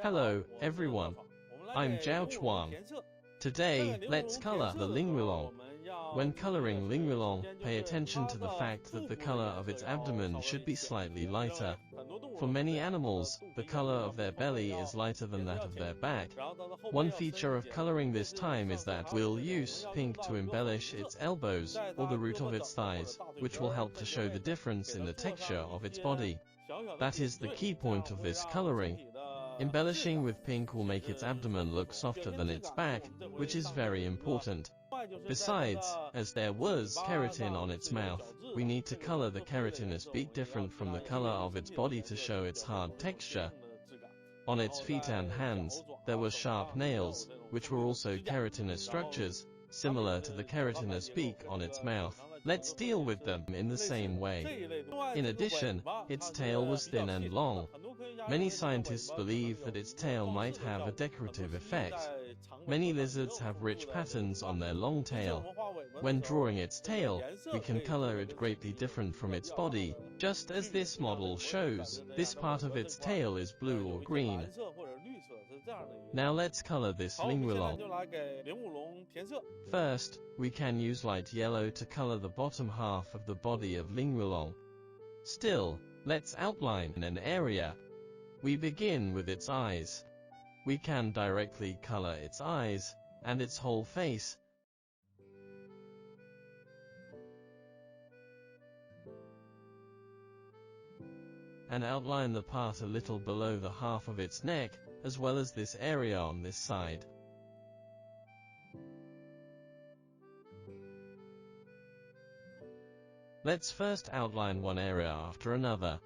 Hello, everyone. I'm ZHAO Chuang. Today, let's color the Lingwulong. When coloring Lingwulong, pay attention to the fact that the color of its abdomen should be slightly lighter. For many animals, the color of their belly is lighter than that of their back. One feature of coloring this time is that we'll use pink to embellish its elbows, or the root of its thighs, which will help to show the difference in the texture of its body. That is the key point of this coloring. Embellishing with pink will make its abdomen look softer than its back, which is very important. Besides, as there was keratin on its mouth, we need to color the keratinous beak different from the color of its body to show its hard texture. On its feet and hands, there were sharp nails, which were also keratinous structures, similar to the keratinous beak on its mouth. Let's deal with them in the same way. In addition, its tail was thin and long. Many scientists believe that its tail might have a decorative effect. Many lizards have rich patterns on their long tail. When drawing its tail, we can color it greatly different from its body, just as this model shows. This part of its tail is blue or green. Now let's color this Lingwulong. First, we can use light yellow to color the bottom half of the body of Lingwulong. Still, let's outline an area. We begin with its eyes. We can directly color its eyes, and its whole face. And outline the part a little below the half of its neck, as well as this area on this side. Let's first outline one area after another.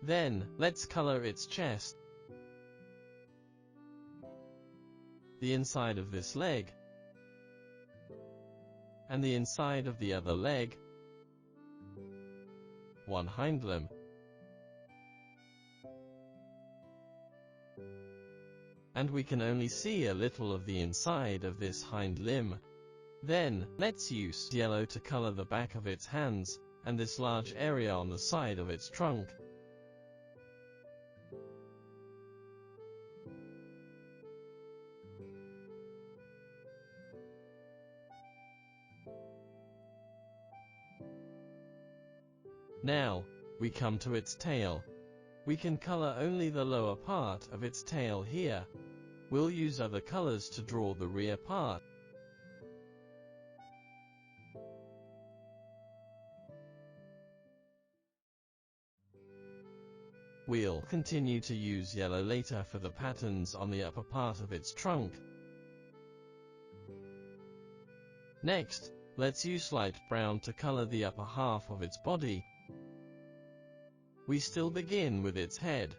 Then, let's color its chest, the inside of this leg, and the inside of the other leg, one hind limb, and we can only see a little of the inside of this hind limb. Then, let's use yellow to color the back of its hands, and this large area on the side of its trunk. Now, we come to its tail. We can color only the lower part of its tail here. We'll use other colors to draw the rear part. We'll continue to use yellow later for the patterns on the upper part of its trunk. Next, let's use light brown to color the upper half of its body. We still begin with its head.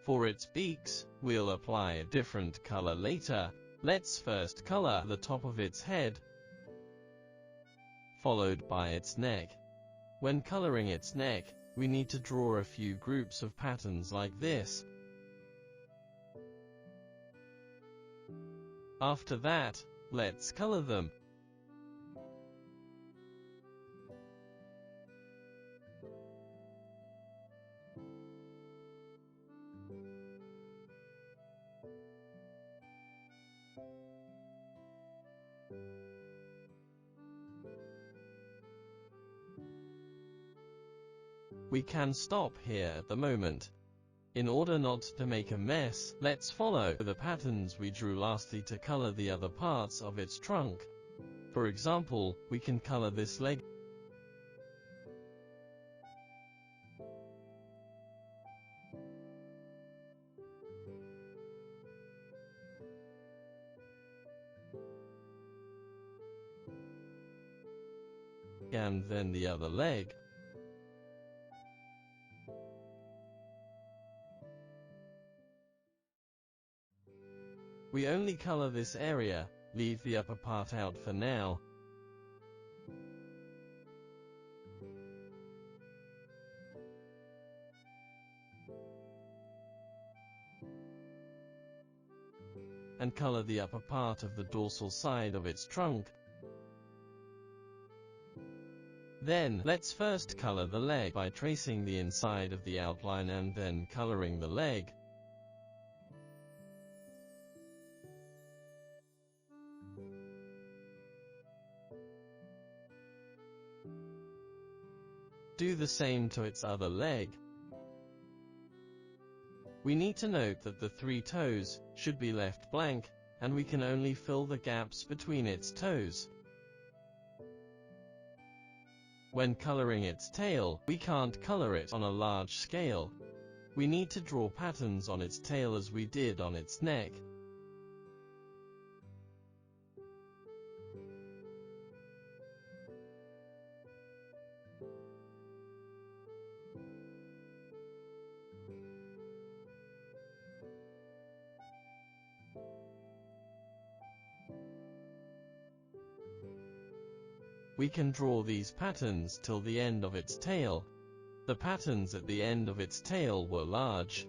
For its beaks, we'll apply a different color later. Let's first color the top of its head, followed by its neck. When coloring its neck, we need to draw a few groups of patterns like this. After that, let's color them. We can stop here at the moment. In order not to make a mess, let's follow the patterns we drew lastly to color the other parts of its trunk. For example, we can color this leg. And then the other leg. We only color this area, leave the upper part out for now. and color the upper part of the dorsal side of its trunk. Then, let's first color the leg by tracing the inside of the outline and then coloring the leg. Do the same to its other leg. We need to note that the 3 toes should be left blank, and we can only fill the gaps between its toes. When coloring its tail, we can't color it on a large scale. We need to draw patterns on its tail as we did on its neck. We can draw these patterns till the end of its tail. The patterns at the end of its tail were large.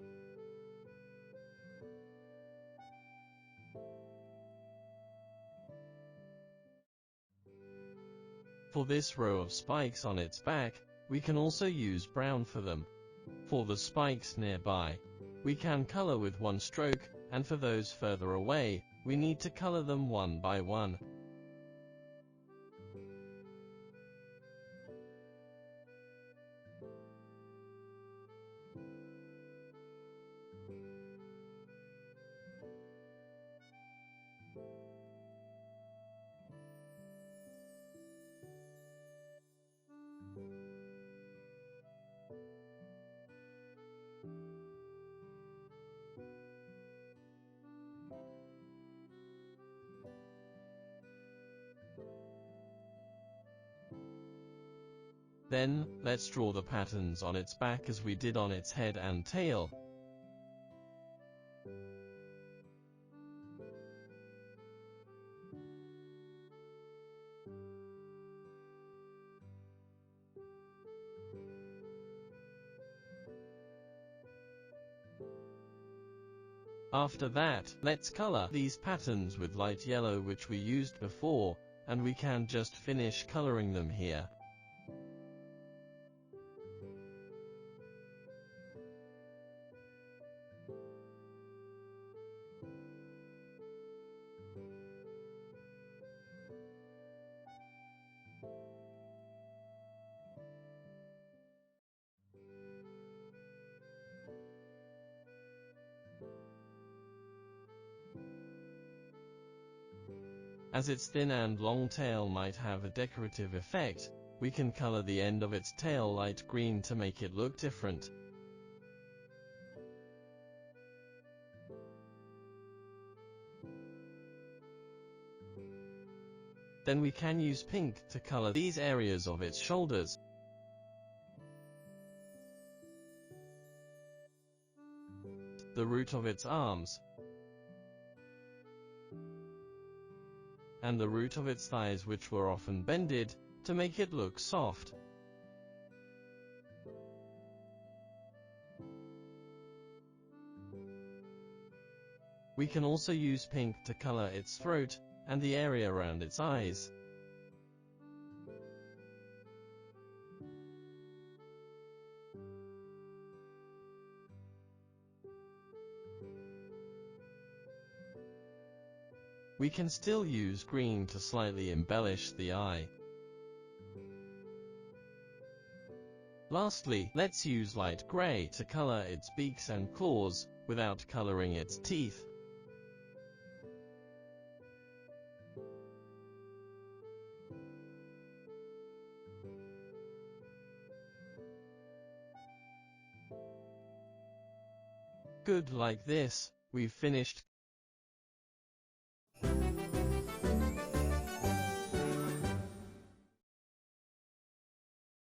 For this row of spikes on its back, we can also use brown for them. For the spikes nearby, we can color with 1 stroke, and for those further away, we need to color them one by one. Then, let's draw the patterns on its back as we did on its head and tail. After that, let's color these patterns with light yellow which we used before, and we can just finish coloring them here. As its thin and long tail might have a decorative effect, we can color the end of its tail light green to make it look different. Then we can use pink to color these areas of its shoulders. The root of its arms, and the root of its thighs, which were often bended, to make it look soft. We can also use pink to color its throat, and the area around its eyes. We can still use green to slightly embellish the eye. Lastly, let's use light gray to color its beaks and claws, without coloring its teeth. Good, like this, we've finished